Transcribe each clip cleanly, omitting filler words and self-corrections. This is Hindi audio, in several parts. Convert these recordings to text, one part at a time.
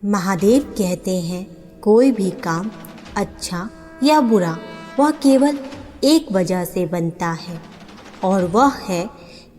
महादेव कहते हैं कोई भी काम अच्छा या बुरा वह केवल एक वजह से बनता है और वह है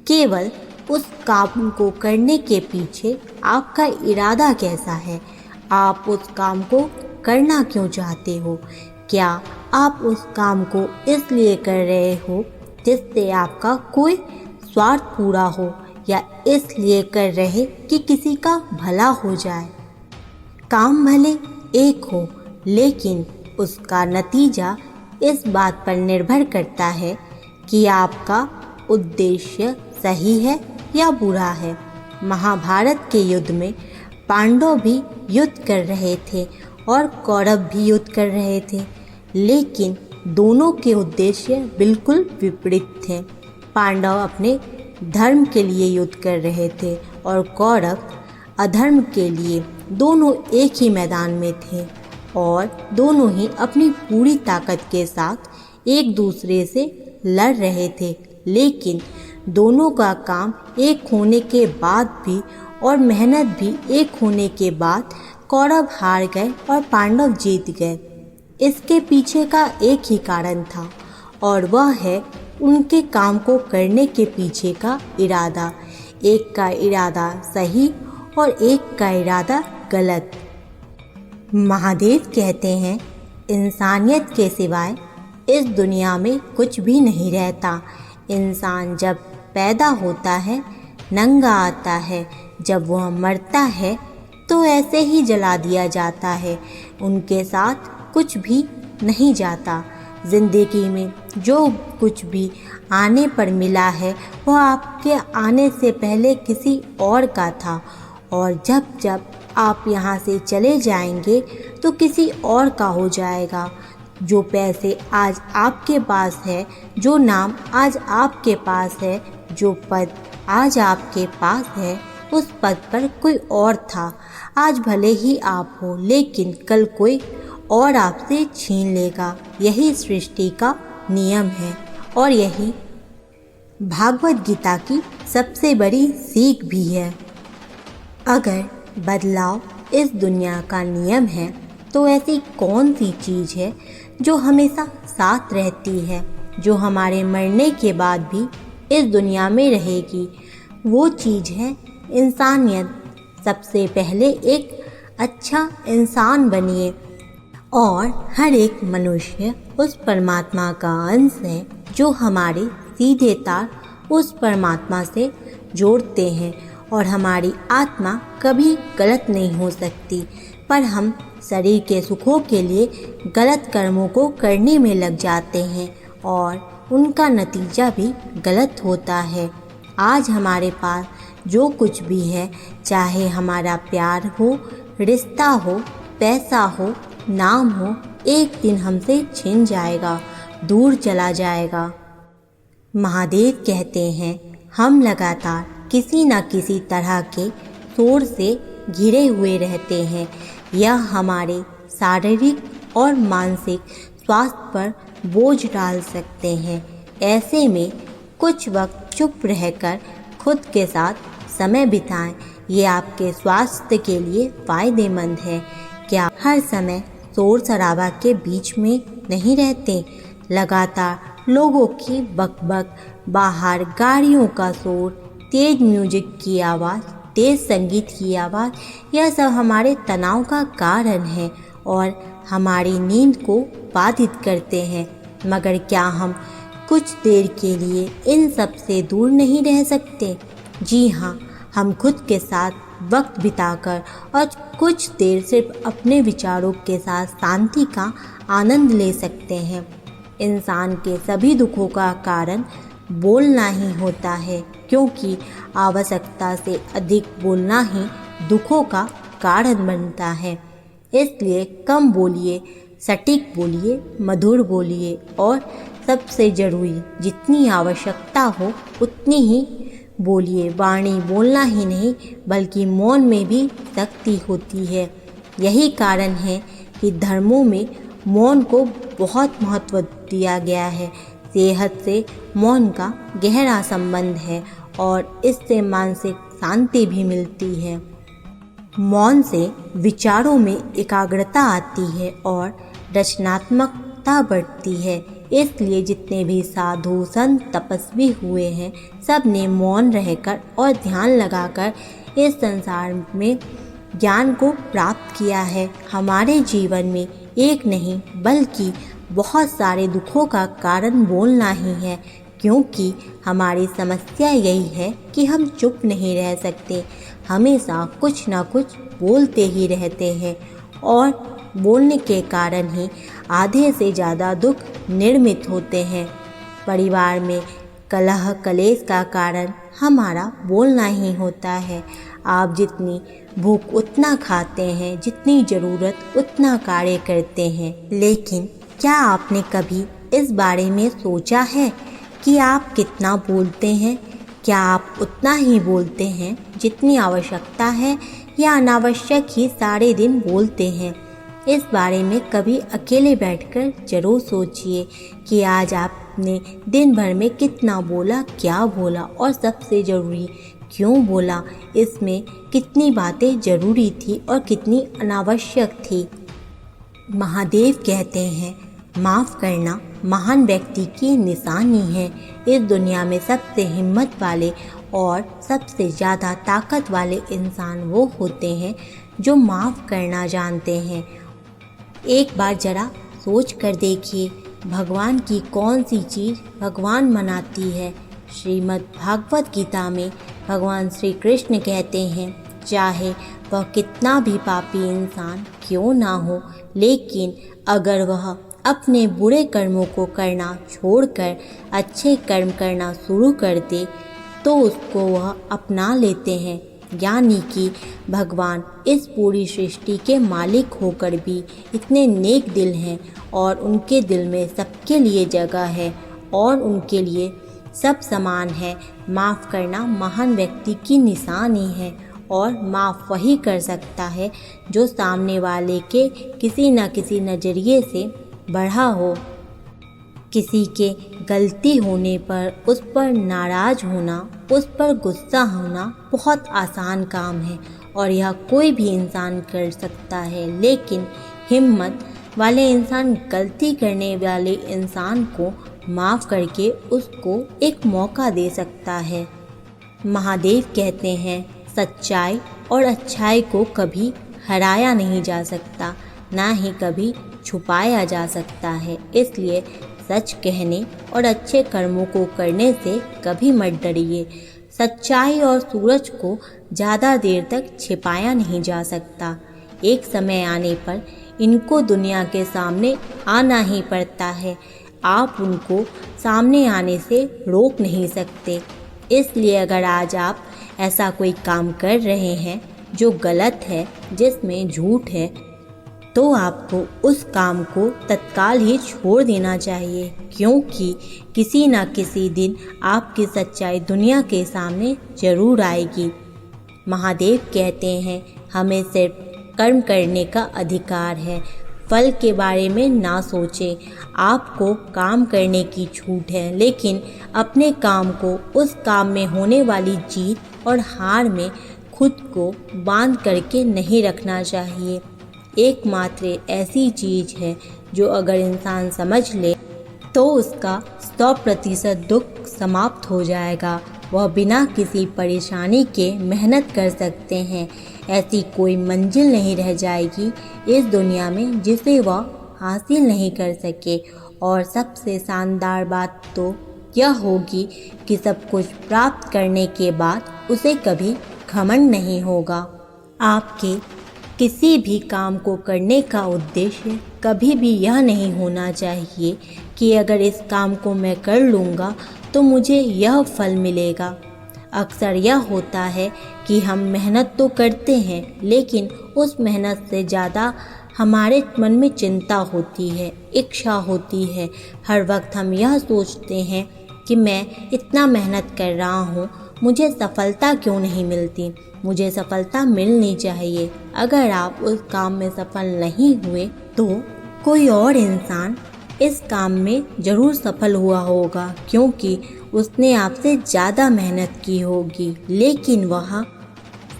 केवल उस काम को करने के पीछे आपका इरादा कैसा है। आप उस काम को करना क्यों चाहते हो? क्या आप उस काम को इसलिए कर रहे हो जिससे आपका कोई स्वार्थ पूरा हो या इसलिए कर रहे कि किसी का भला हो जाए? काम भले एक हो लेकिन उसका नतीजा इस बात पर निर्भर करता है कि आपका उद्देश्य सही है या बुरा है। महाभारत के युद्ध में पांडव भी युद्ध कर रहे थे और कौरव भी युद्ध कर रहे थे, लेकिन दोनों के उद्देश्य बिल्कुल विपरीत थे। पांडव अपने धर्म के लिए युद्ध कर रहे थे और कौरव अधर्म के लिए। दोनों एक ही मैदान में थे और दोनों ही अपनी पूरी ताकत के साथ एक दूसरे से लड़ रहे थे, लेकिन दोनों का काम एक होने के बाद भी और मेहनत भी एक होने के बाद कौरव हार गए और पांडव जीत गए। इसके पीछे का एक ही कारण था और वह है उनके काम को करने के पीछे का इरादा। एक का इरादा सही और एक का इरादा गलत। महादेव कहते हैं इंसानियत के सिवाय इस दुनिया में कुछ भी नहीं रहता। इंसान जब पैदा होता है नंगा आता है, जब वह मरता है तो ऐसे ही जला दिया जाता है, उनके साथ कुछ भी नहीं जाता। ज़िंदगी में जो कुछ भी आने पर मिला है वह आपके आने से पहले किसी और का था और जब जब आप यहाँ से चले जाएंगे तो किसी और का हो जाएगा। जो पैसे आज आपके पास है, जो नाम आज आपके पास है, जो पद आज आपके पास है, उस पद पर कोई और था। आज भले ही आप हो लेकिन कल कोई और आपसे छीन लेगा। यही सृष्टि का नियम है और यही भागवत गीता की सबसे बड़ी सीख भी है। अगर बदलाव इस दुनिया का नियम है तो ऐसी कौन सी चीज़ है जो हमेशा साथ रहती है, जो हमारे मरने के बाद भी इस दुनिया में रहेगी? वो चीज़ है इंसानियत। सबसे पहले एक अच्छा इंसान बनिए और हर एक मनुष्य उस परमात्मा का अंश है जो हमारे सीधे तार उस परमात्मा से जोड़ते हैं और हमारी आत्मा कभी गलत नहीं हो सकती। पर हम शरीर के सुखों के लिए गलत कर्मों को करने में लग जाते हैं और उनका नतीजा भी गलत होता है। आज हमारे पास जो कुछ भी है, चाहे हमारा प्यार हो, रिश्ता हो, पैसा हो, नाम हो, एक दिन हमसे छिन जाएगा, दूर चला जाएगा। महादेव कहते हैं हम लगातार किसी न किसी तरह के शोर से घिरे हुए रहते हैं। यह हमारे शारीरिक और मानसिक स्वास्थ्य पर बोझ डाल सकते हैं। ऐसे में कुछ वक्त चुप रहकर खुद के साथ समय बिताएं। ये आपके स्वास्थ्य के लिए फ़ायदेमंद है। क्या हर समय शोर शराबा के बीच में नहीं रहते? लगातार लोगों की बकबक, बाहर गाड़ियों का शोर, तेज म्यूजिक की आवाज़, तेज संगीत की आवाज़, यह सब हमारे तनाव का कारण है और हमारी नींद को बाधित करते हैं। मगर क्या हम कुछ देर के लिए इन सब से दूर नहीं रह सकते? जी हाँ, हम खुद के साथ वक्त बिताकर और कुछ देर सिर्फ अपने विचारों के साथ शांति का आनंद ले सकते हैं। इंसान के सभी दुखों का कारण बोलना ही होता है, क्योंकि आवश्यकता से अधिक बोलना ही दुखों का कारण बनता है। इसलिए कम बोलिए, सटीक बोलिए, मधुर बोलिए और सबसे ज़रूरी जितनी आवश्यकता हो उतनी ही बोलिए। वाणी बोलना ही नहीं बल्कि मौन में भी शक्ति होती है। यही कारण है कि धर्मों में मौन को बहुत महत्व दिया गया है। सेहत से मौन का गहरा संबंध है और इससे मानसिक शांति भी मिलती है। मौन से विचारों में एकाग्रता आती है और रचनात्मकता बढ़ती है। इसलिए जितने भी साधु संत तपस्वी हुए हैं, सब ने मौन रहकर और ध्यान लगाकर इस संसार में ज्ञान को प्राप्त किया है। हमारे जीवन में एक नहीं बल्कि बहुत सारे दुखों का कारण बोलना ही है, क्योंकि हमारी समस्या यही है कि हम चुप नहीं रह सकते, हमेशा कुछ ना कुछ बोलते ही रहते हैं और बोलने के कारण ही आधे से ज़्यादा दुख निर्मित होते हैं। परिवार में कलह कलेश का कारण हमारा बोलना ही होता है। आप जितनी भूख उतना खाते हैं, जितनी ज़रूरत उतना कार्य करते हैं। लेकिन क्या आपने कभी इस बारे में सोचा है कि आप कितना बोलते हैं? क्या आप उतना ही बोलते हैं जितनी आवश्यकता है, या अनावश्यक ही सारे दिन बोलते हैं? इस बारे में कभी अकेले बैठकर जरूर सोचिए कि आज आपने दिन भर में कितना बोला, क्या बोला और सबसे ज़रूरी क्यों बोला। इसमें कितनी बातें ज़रूरी थी और कितनी अनावश्यक थी। महादेव कहते हैं, माफ़ करना महान व्यक्ति की निशानी है। इस दुनिया में सबसे हिम्मत वाले और सबसे ज़्यादा ताकत वाले इंसान वो होते हैं जो माफ़ करना जानते हैं। एक बार ज़रा सोच कर देखिए, भगवान की कौन सी चीज़ भगवान मनाती है। श्रीमद् भागवत गीता में भगवान श्री कृष्ण कहते हैं, चाहे वह कितना भी पापी इंसान क्यों ना हो, लेकिन अगर वह अपने बुरे कर्मों को करना छोड़कर अच्छे कर्म करना शुरू कर दे तो उसको वह अपना लेते हैं। यानी कि भगवान इस पूरी सृष्टि के मालिक होकर भी इतने नेक दिल हैं और उनके दिल में सबके लिए जगह है और उनके लिए सब समान है। माफ़ करना महान व्यक्ति की निशानी है और माफ़ वही कर सकता है जो सामने वाले के किसी न किसी नज़रिए से बढ़ा हो। किसी के गलती होने पर उस पर नाराज़ होना, उस पर गुस्सा होना बहुत आसान काम है और यह कोई भी इंसान कर सकता है। लेकिन हिम्मत वाले इंसान गलती करने वाले इंसान को माफ़ करके उसको एक मौका दे सकता है। महादेव कहते हैं, सच्चाई और अच्छाई को कभी हराया नहीं जा सकता, ना ही कभी छुपाया जा सकता है। इसलिए सच कहने और अच्छे कर्मों को करने से कभी मत डरिए। सच्चाई और सूरज को ज़्यादा देर तक छिपाया नहीं जा सकता। एक समय आने पर इनको दुनिया के सामने आना ही पड़ता है। आप उनको सामने आने से रोक नहीं सकते। इसलिए अगर आज आप ऐसा कोई काम कर रहे हैं जो गलत है, जिसमें झूठ है, तो आपको उस काम को तत्काल ही छोड़ देना चाहिए, क्योंकि किसी न किसी दिन आपकी सच्चाई दुनिया के सामने ज़रूर आएगी। महादेव कहते हैं, हमें सिर्फ कर्म करने का अधिकार है, फल के बारे में ना सोचें। आपको काम करने की छूट है, लेकिन अपने काम को उस काम में होने वाली जीत और हार में खुद को बांध करके नहीं रखना चाहिए। एकमात्र ऐसी चीज़ है जो अगर इंसान समझ ले तो उसका 100% दुख समाप्त हो जाएगा। वह बिना किसी परेशानी के मेहनत कर सकते हैं। ऐसी कोई मंजिल नहीं रह जाएगी इस दुनिया में जिसे वह हासिल नहीं कर सके। और सबसे शानदार बात तो यह होगी कि सब कुछ प्राप्त करने के बाद उसे कभी घमंड नहीं होगा। आपके किसी भी काम को करने का उद्देश्य कभी भी यह नहीं होना चाहिए कि अगर इस काम को मैं कर लूँगा तो मुझे यह फल मिलेगा। अक्सर यह होता है कि हम मेहनत तो करते हैं, लेकिन उस मेहनत से ज़्यादा हमारे मन में चिंता होती है, इच्छा होती है। हर वक्त हम यह सोचते हैं कि मैं इतना मेहनत कर रहा हूँ, मुझे सफलता क्यों नहीं मिलती, मुझे सफलता मिलनी चाहिए। अगर आप उस काम में सफल नहीं हुए तो कोई और इंसान इस काम में ज़रूर सफल हुआ होगा, क्योंकि उसने आपसे ज़्यादा मेहनत की होगी, लेकिन वह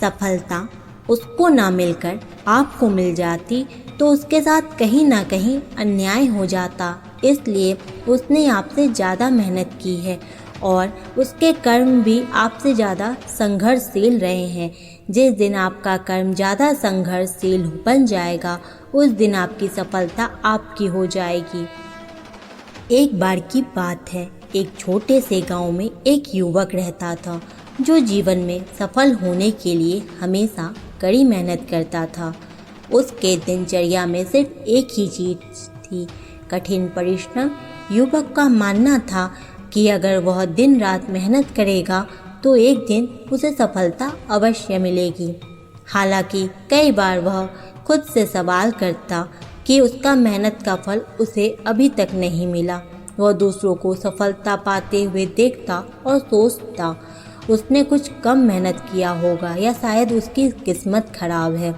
सफलता उसको ना मिलकर आपको मिल जाती तो उसके साथ कहीं ना कहीं अन्याय हो जाता। इसलिए उसने आपसे ज़्यादा मेहनत की है और उसके कर्म भी आपसे ज़्यादा संघर्षशील रहे हैं। जिस दिन आपका कर्म ज़्यादा संघर्षशील बन जाएगा उस दिन आपकी सफलता आपकी हो जाएगी। एक बार की बात है, एक छोटे से गांव में एक युवक रहता था जो जीवन में सफल होने के लिए हमेशा कड़ी मेहनत करता था। उसके दिनचर्या में सिर्फ एक ही चीज़ थी, कठिन परिश्रम। युवक का मानना था कि अगर वह दिन रात मेहनत करेगा तो एक दिन उसे सफलता अवश्य मिलेगी। हालांकि कई बार वह खुद से सवाल करता कि उसका मेहनत का फल उसे अभी तक नहीं मिला। वह दूसरों को सफलता पाते हुए देखता और सोचता उसने कुछ कम मेहनत किया होगा या शायद उसकी किस्मत खराब है।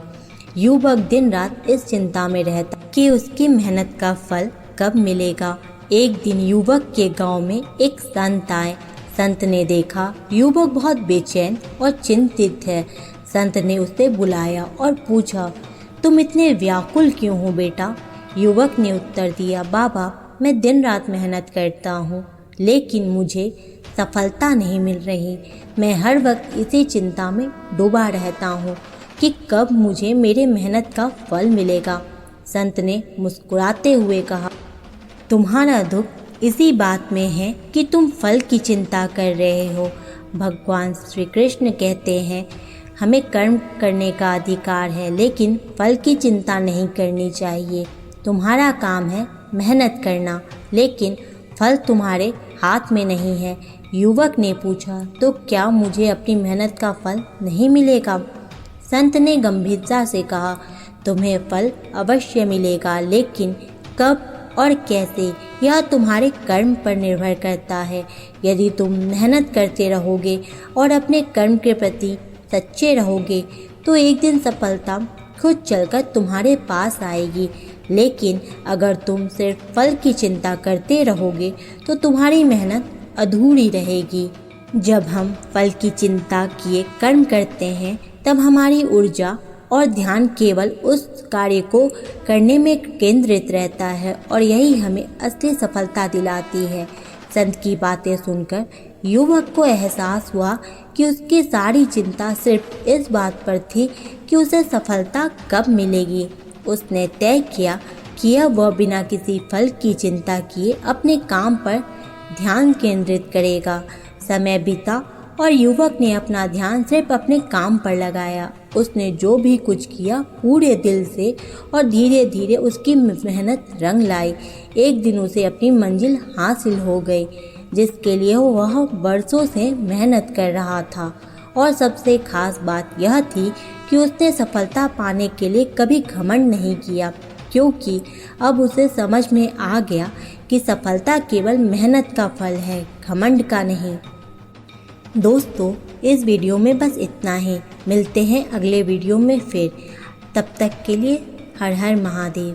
युवक दिन रात इस चिंता में रहता कि उसकी मेहनत का फल कब मिलेगा। एक दिन युवक के गांव में एक संत आए। संत ने देखा युवक बहुत बेचैन और चिंतित है। संत ने उसे बुलाया और पूछा, तुम इतने व्याकुल क्यों हो बेटा? युवक ने उत्तर दिया, बाबा मैं दिन रात मेहनत करता हूँ लेकिन मुझे सफलता नहीं मिल रही। मैं हर वक्त इसी चिंता में डूबा रहता हूँ कि कब मुझे मेरे मेहनत का फल मिलेगा। संत ने मुस्कुराते हुए कहा, तुम्हारा दुख इसी बात में है कि तुम फल की चिंता कर रहे हो। भगवान श्री कृष्ण कहते हैं हमें कर्म करने का अधिकार है लेकिन फल की चिंता नहीं करनी चाहिए। तुम्हारा काम है मेहनत करना लेकिन फल तुम्हारे हाथ में नहीं है। युवक ने पूछा, तो क्या मुझे अपनी मेहनत का फल नहीं मिलेगा? संत ने गंभीरता से कहा, तुम्हें फल अवश्य मिलेगा लेकिन कब और कैसे यह तुम्हारे कर्म पर निर्भर करता है। यदि तुम मेहनत करते रहोगे और अपने कर्म के प्रति सच्चे रहोगे तो एक दिन सफलता खुद चलकर तुम्हारे पास आएगी। लेकिन अगर तुम सिर्फ फल की चिंता करते रहोगे तो तुम्हारी मेहनत अधूरी रहेगी। जब हम फल की चिंता किए कर्म करते हैं तब हमारी ऊर्जा और ध्यान केवल उस कार्य को करने में केंद्रित रहता है और यही हमें असली सफलता दिलाती है। संत की बातें सुनकर युवक को एहसास हुआ कि उसकी सारी चिंता सिर्फ इस बात पर थी कि उसे सफलता कब मिलेगी। उसने तय किया कि अब वह बिना किसी फल की चिंता किए अपने काम पर ध्यान केंद्रित करेगा। समय बीता और युवक ने अपना ध्यान सिर्फ अपने काम पर लगाया। उसने जो भी कुछ किया पूरे दिल से और धीरे धीरे उसकी मेहनत रंग लाई। एक दिन उसे अपनी मंजिल हासिल हो गई जिसके लिए वह वर्षों से मेहनत कर रहा था। और सबसे खास बात यह थी कि उसने सफलता पाने के लिए कभी घमंड नहीं किया, क्योंकि अब उसे समझ में आ गया कि सफलता केवल मेहनत का फल है, घमंड का नहीं। दोस्तों, इस वीडियो में बस इतना ही। मिलते हैं अगले वीडियो में फिर। तब तक के लिए हर हर महादेव।